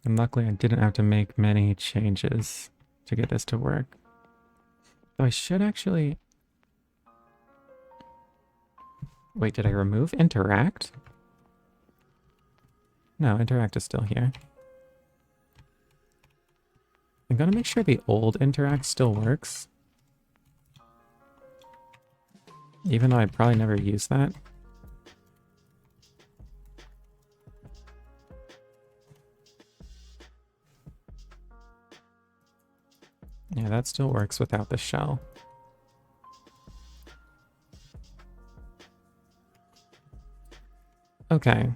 And luckily I didn't have to make many changes to get this to work. So I should actually... Wait, did I remove interact? No, interact is still here. I'm gonna make sure the old interact still works. Even though I probably never use that. Yeah, that still works without the shell. Okay.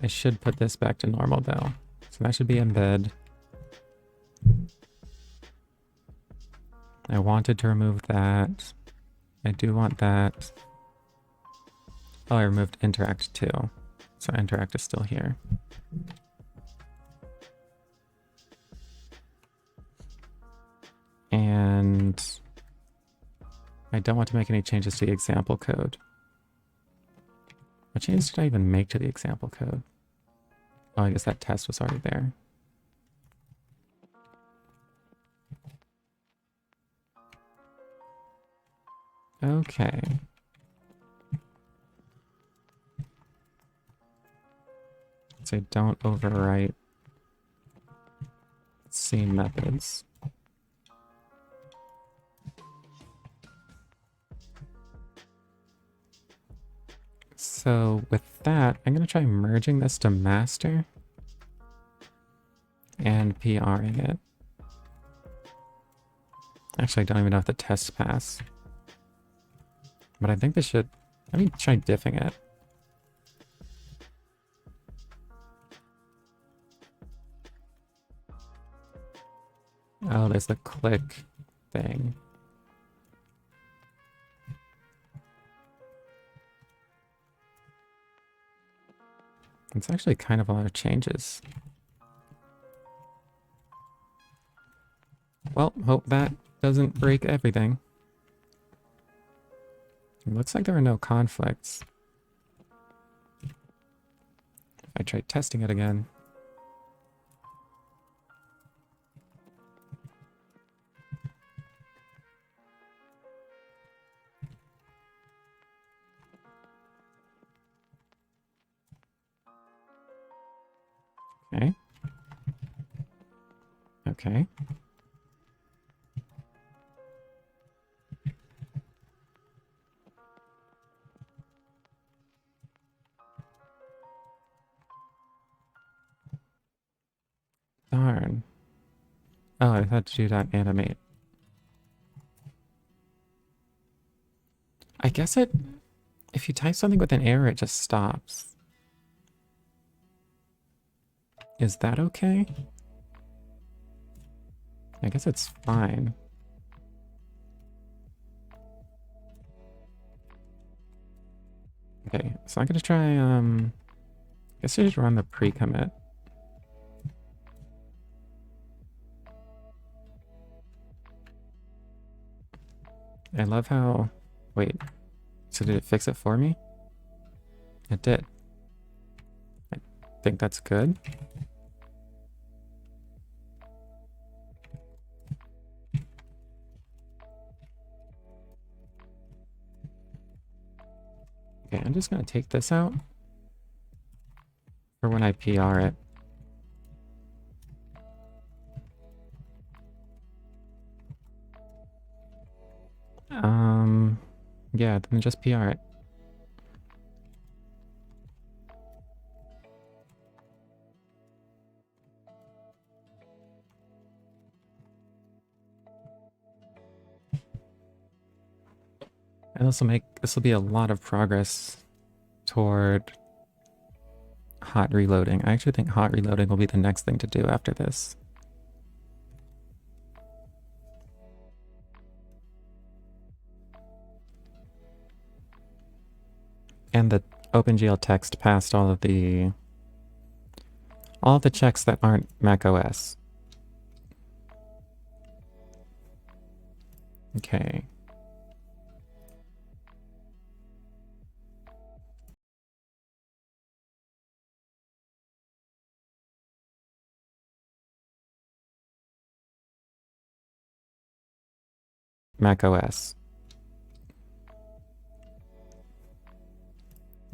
I should put this back to normal though. So that should be embed. I wanted to remove that. I do want that. Oh, I removed interact too. So interact is still here. And I don't want to make any changes to the example code. What changes did I even make to the example code? Oh, I guess that test was already there. Okay. So don't overwrite scene methods. So with that, I'm going to try merging this to master and PRing it. Actually, I don't even know if the tests pass. But I think this should... Let me try diffing it. Oh, there's the click thing. It's actually kind of a lot of changes. Well, hope that doesn't break everything. It looks like there are no conflicts. I tried testing it again. Okay. Okay. Darn. Oh, I had to do that animate. I guess it... If you type something with an error, it just stops. Is that okay? I guess it's fine. Okay, so I'm gonna try, I guess I just run the pre-commit. I love how... Wait, so did it fix it for me? It did. I think that's good. Okay, I'm just gonna take this out for when I PR it. Yeah, then just PR it. And this will be a lot of progress toward hot reloading. I actually think hot reloading will be the next thing to do after this. And the OpenGL Text passed all of the checks that aren't macOS. Okay. Mac OS.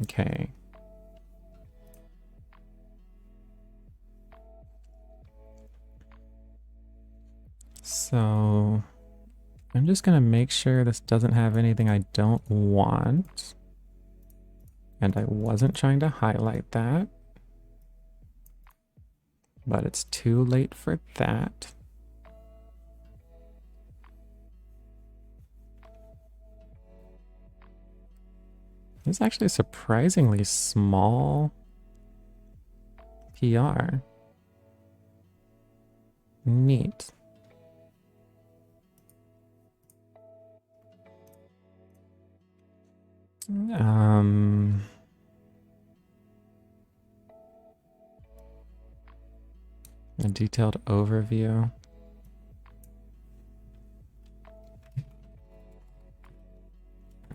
Okay. So I'm just gonna make sure this doesn't have anything I don't want. And I wasn't trying to highlight that, but it's too late for that. It's actually a surprisingly small PR. Neat. Um, a detailed overview.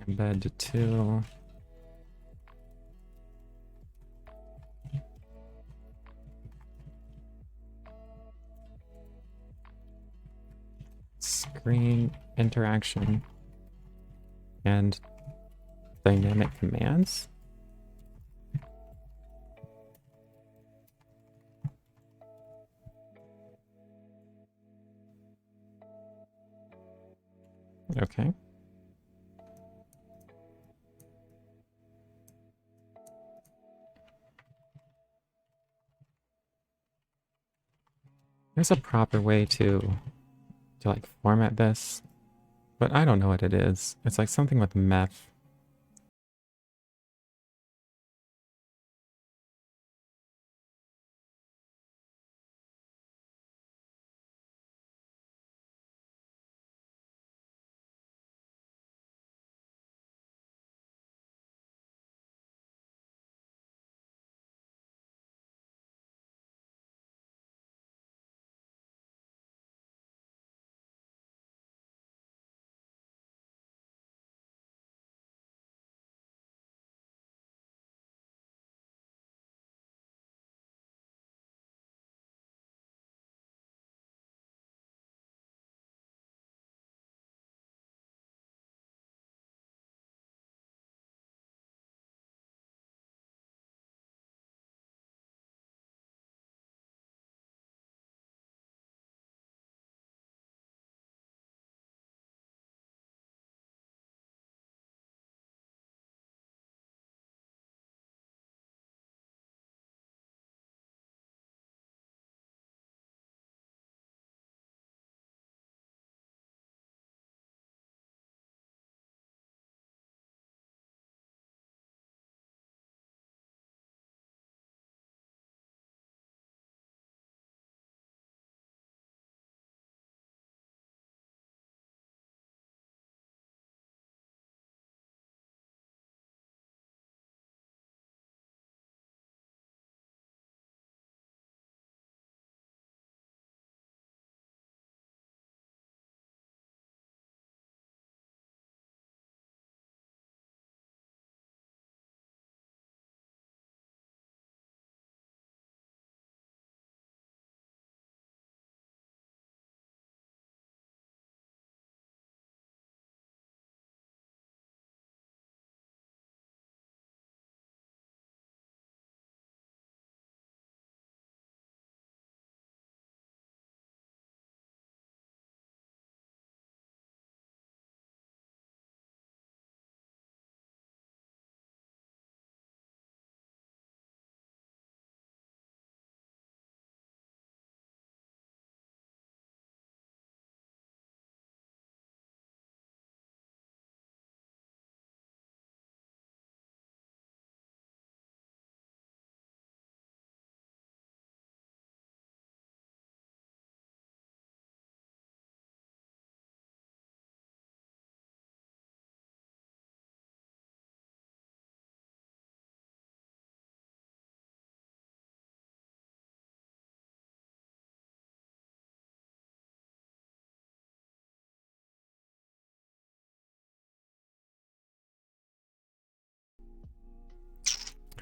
Embed to 2. Screen interaction and dynamic commands. Okay. There's a proper way to like format this, but I don't know what it is. It's like something with meth.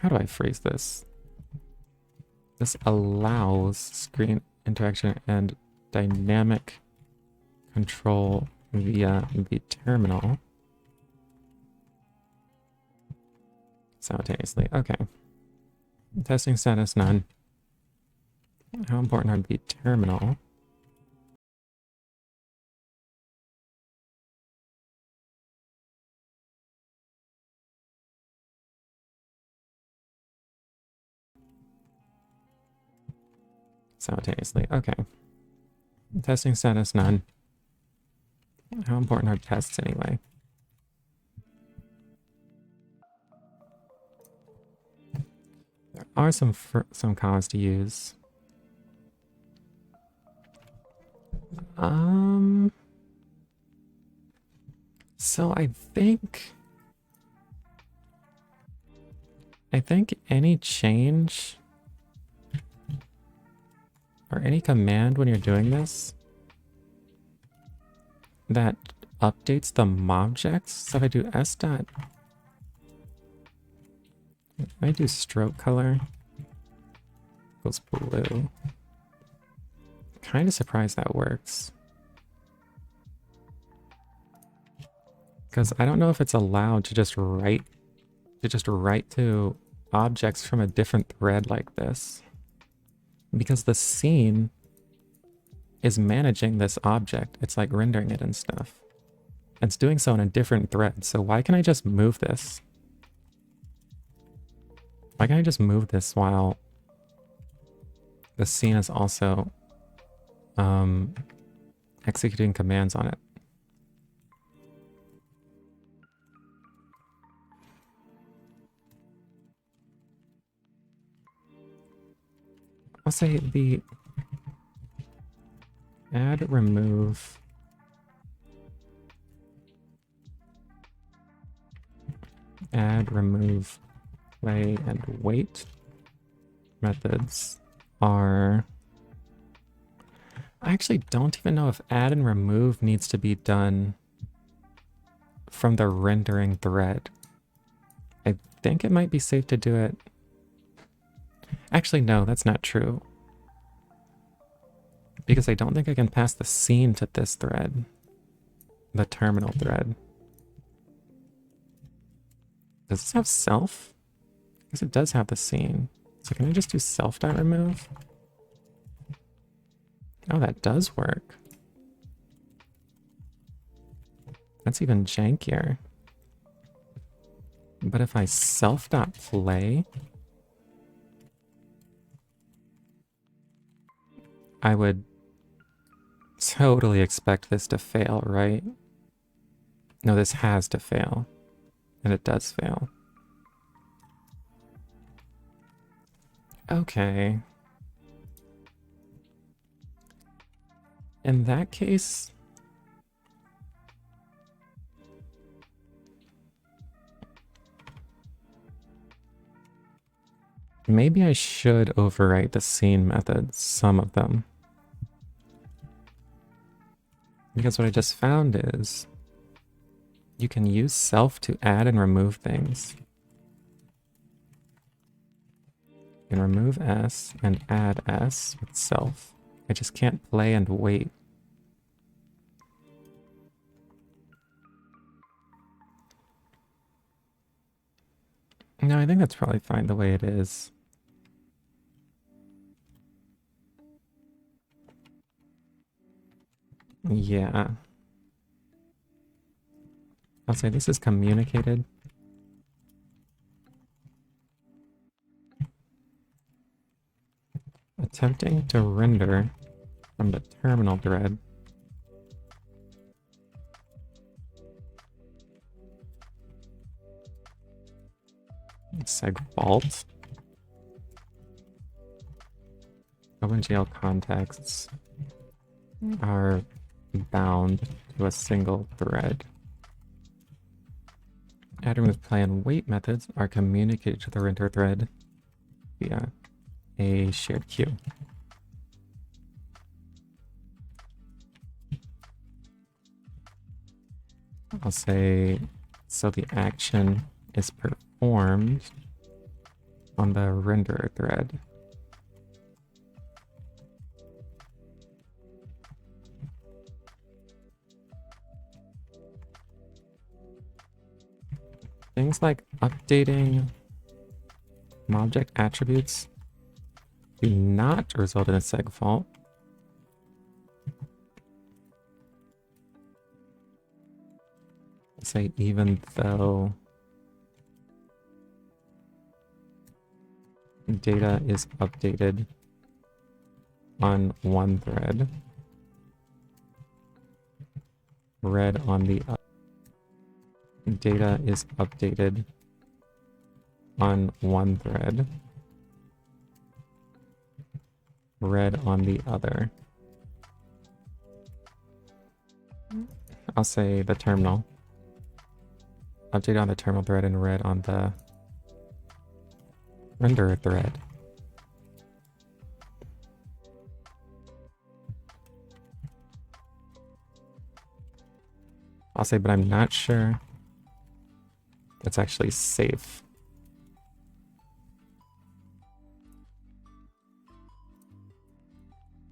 How do I phrase this? This allows screen interaction and dynamic control via the terminal simultaneously. Okay. Testing status none. How important are the terminal? Simultaneously. Okay. Testing status none. How important are tests anyway? There are some commas to use. So I think any change or any command when you're doing this that updates the objects. So if I do s dot, if I do stroke color equals blue, kind of surprised that works. Because I don't know if it's allowed to just write to objects from a different thread like this. Because the scene is managing this object. It's like rendering it and stuff. It's doing so in a different thread. So why can't I just move this? Why can't I just move this while the scene is also executing commands on it? I'll say the add, remove, play, and wait methods are... I actually don't even know if add and remove needs to be done from the rendering thread. I think it might be safe to do it. Actually, no, that's not true. Because I don't think I can pass the scene to this thread. The terminal thread. Does this have self? I guess it does have the scene. So can I just do self.remove? Oh, that does work. That's even jankier. But if I self.play, I would totally expect this to fail, right? No, this has to fail. And it does fail. Okay. In that case... maybe I should overwrite the scene methods, some of them. Because what I just found is you can use self to add and remove things. You can remove S and add S with self. I just can't play and wait. No, I think that's probably fine the way it is. Yeah. I'll say this is communicated. Attempting to render from the terminal thread. Seg vault. OpenGL contexts are bound to a single thread. Add, remove, play, and wait methods are communicated to the render thread via a shared queue. I'll say, so the action is performed on the render thread. Things like updating object attributes do not result in a seg fault. Say even though data is updated on one thread, read on the other. Data is updated on one thread, read on the other. I'll say the terminal. Update on the terminal thread and read on the render thread. I'll say, but I'm not sure that's actually safe.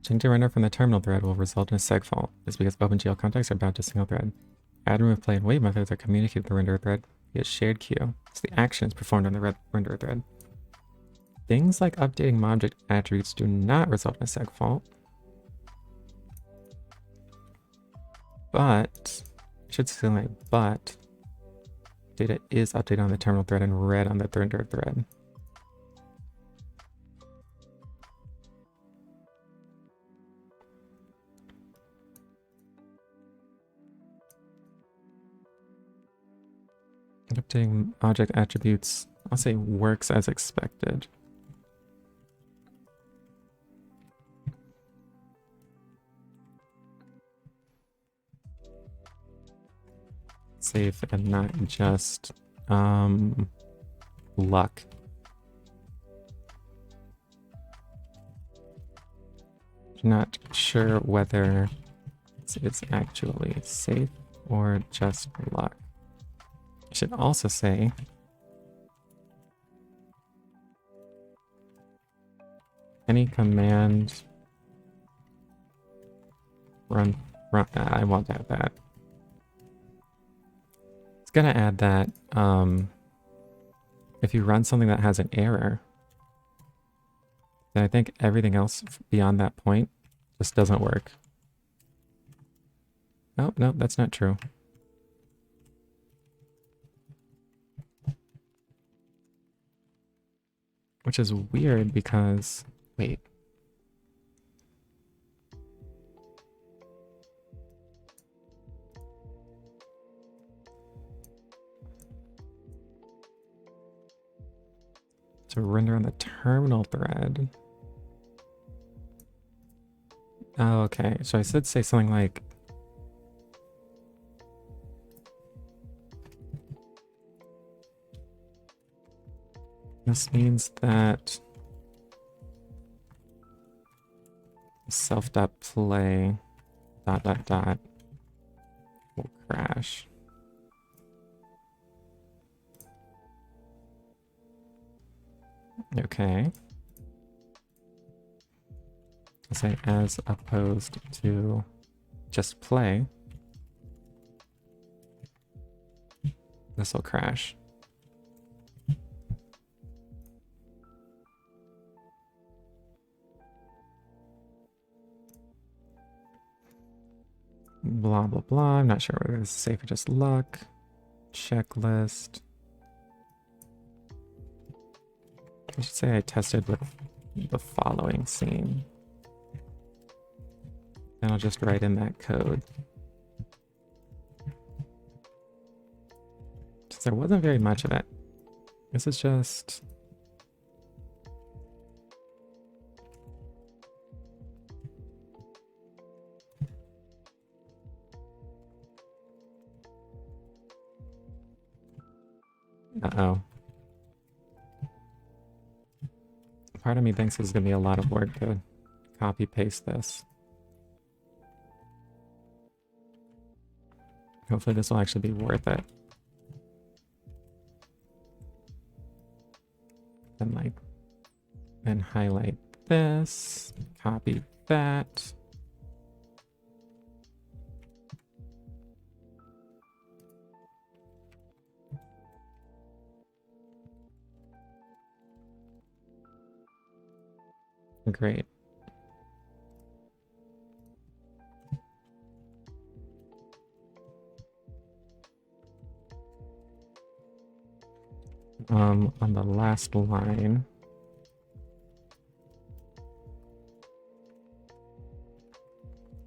Changing render from the terminal thread will result in a seg fault. This is because OpenGL contexts are bound to a single thread. Add, remove, play, and wait methods are communicated to the render thread via shared queue, so the action is performed on the render thread. Things like updating object attributes do not result in a seg fault. But, I should say like, but, data is updated on the terminal thread and read on the render thread. Updating object attributes, I'll say works as expected. Safe and not just luck. Not sure whether it's actually safe or just luck. I should also say any command run I won't add that. It's gonna add that if you run something that has an error, then I think everything else beyond that point just doesn't work. Oh, no, that's not true. Which is weird because, wait. To render on the terminal thread. Oh, okay. So I should say something like, this means that self.play ... will crash. Okay. I'll say as opposed to just play, this will crash. Blah, blah, blah. I'm not sure whether this is safe or just luck. Checklist. I should say I tested with the following scene. And I'll just write in that code. Since there wasn't very much of it. This is just... Uh-oh. Part of me thinks this is going to be a lot of work to copy-paste this. Hopefully this will actually be worth it. then like, then highlight this, copy that. Great. On the last line,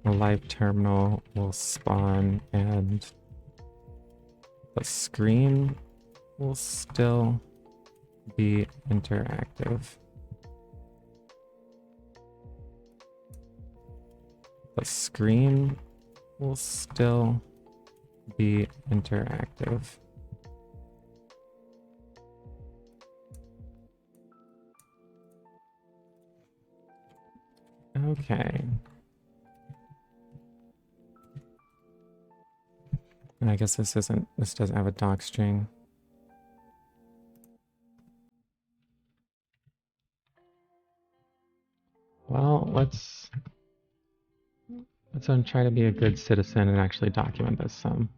a live terminal will spawn and the screen will still be interactive. The screen will still be interactive. Okay. I guess this doesn't have a doc string. Well, let's try to be a good citizen and actually document this some.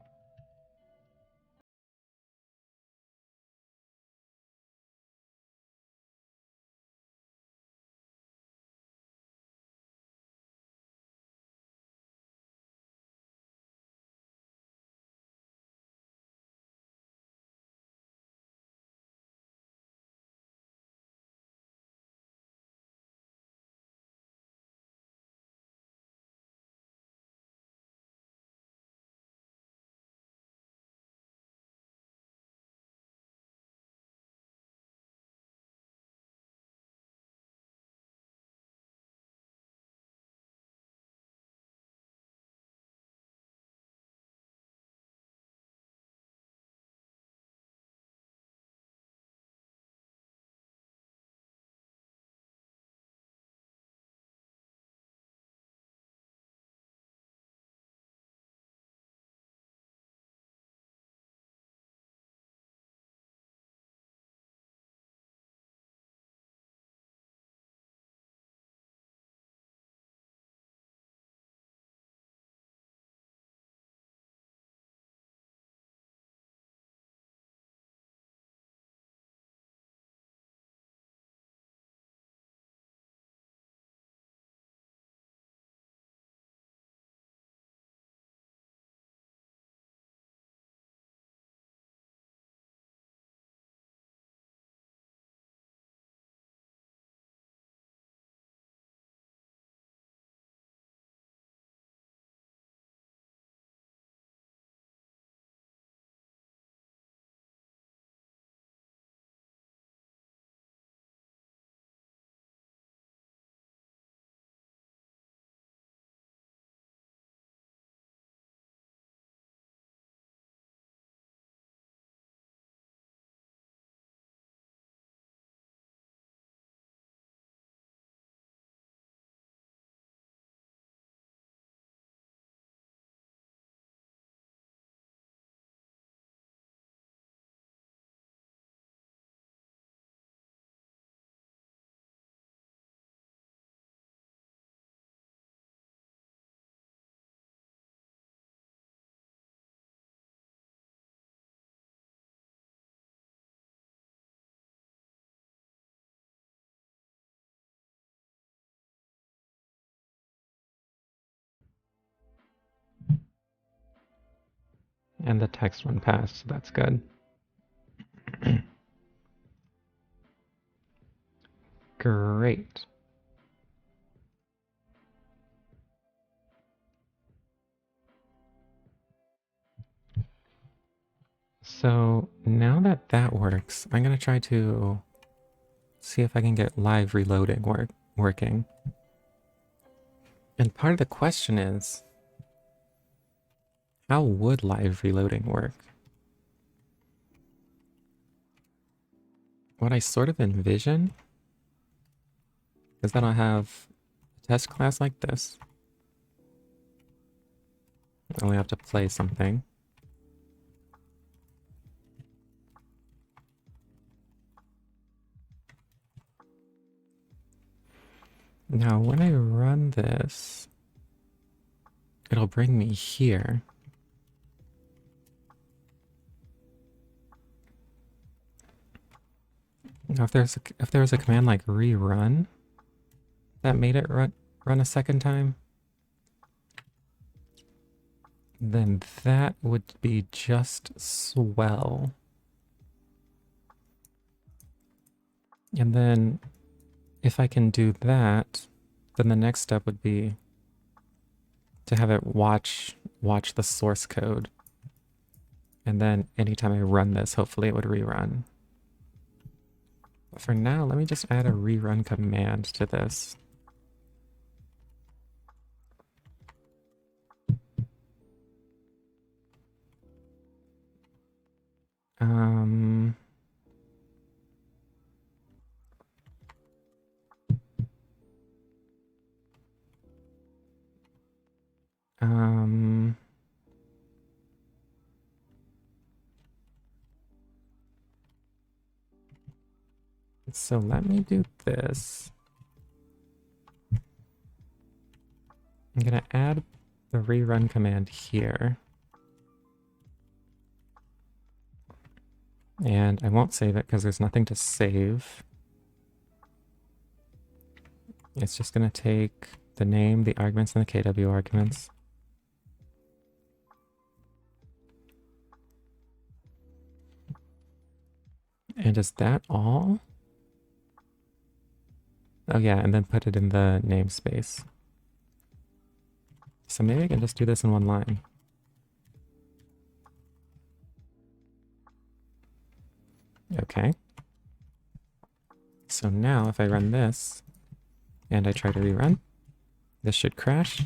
And the text one passed, so that's good. Great. So now that that works, I'm going to try to see if I can get live reloading working. And part of the question is, how would live reloading work? What I sort of envision is that I'll have a test class like this. I only have to play something. Now, when I run this, it'll bring me here. Now, if there was a command like rerun that made it run a second time, then that would be just swell. And then if I can do that, then the next step would be to have it watch the source code. And then anytime I run this, hopefully it would rerun. But for now, let me just add a rerun command to this. Um, so let me do this. I'm gonna add the rerun command here. And I won't save it because there's nothing to save. It's just gonna take the name, the arguments, and the KW arguments. And is that all? Oh yeah, and then put it in the namespace. So maybe I can just do this in one line. Okay. So now if I run this and I try to rerun, this should crash.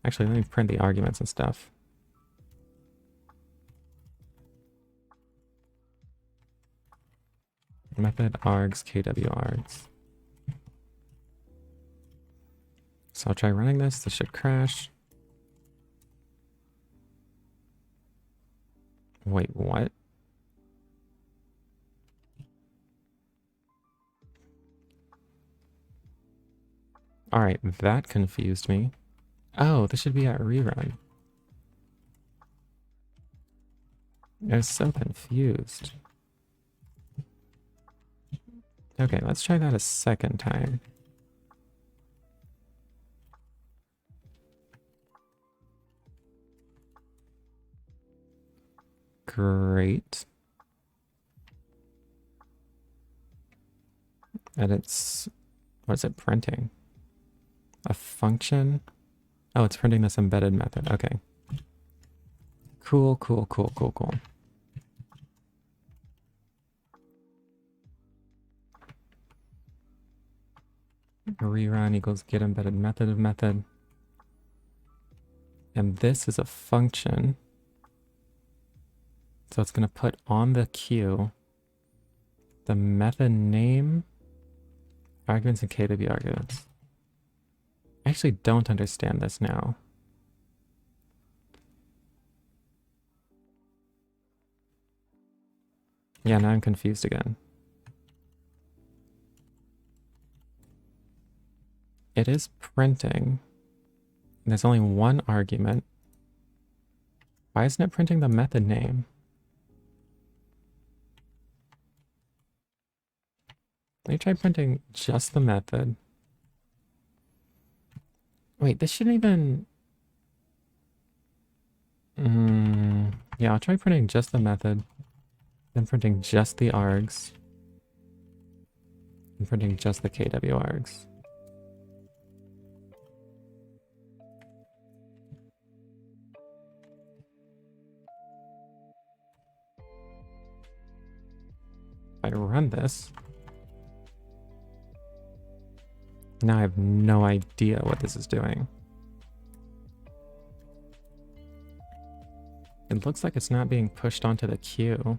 Actually, let me print the arguments and stuff. Method args KW args. So I'll try running this. This should crash. Wait, what? All right, that confused me. Oh, this should be at rerun. I was so confused. Okay, let's try that a second time. Great. And it's, what is it printing? A function? Oh, it's printing this embedded method. Okay. Cool, cool, cool, cool, cool. Rerun equals get embedded method of method. And this is a function. So it's going to put on the queue the method name, arguments, and KW arguments. I actually don't understand this now. Yeah, now I'm confused again. It is printing. There's only one argument. Why isn't it printing the method name? Let me try printing just the method. Wait, this shouldn't even... yeah, I'll try printing just the method. Then printing just the args. And printing just the KW args. If I run this... Now I have no idea what this is doing. It looks like it's not being pushed onto the queue.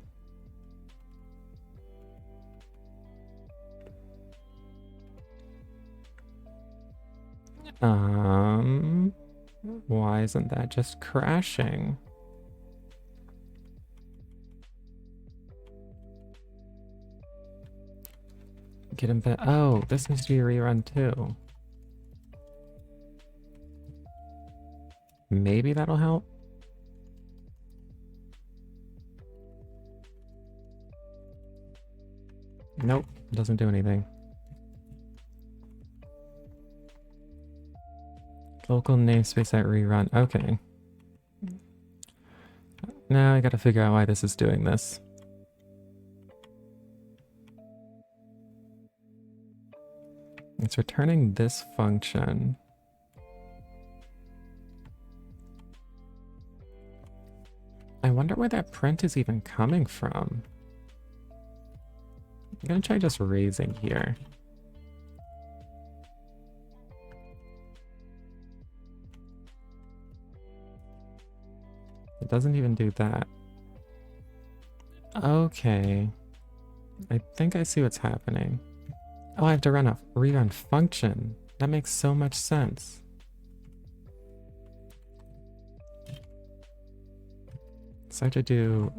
Why isn't that just crashing? Get him back. Oh, this needs to be rerun too. Maybe that'll help. Nope, doesn't do anything. Local namespace at rerun. Okay. Now I gotta figure out why this is doing this. It's returning this function. I wonder where that print is even coming from. I'm gonna try just raising here. It doesn't even do that. Okay. I think I see what's happening. Oh, I have to run a rerun function. That makes so much sense. So I have to do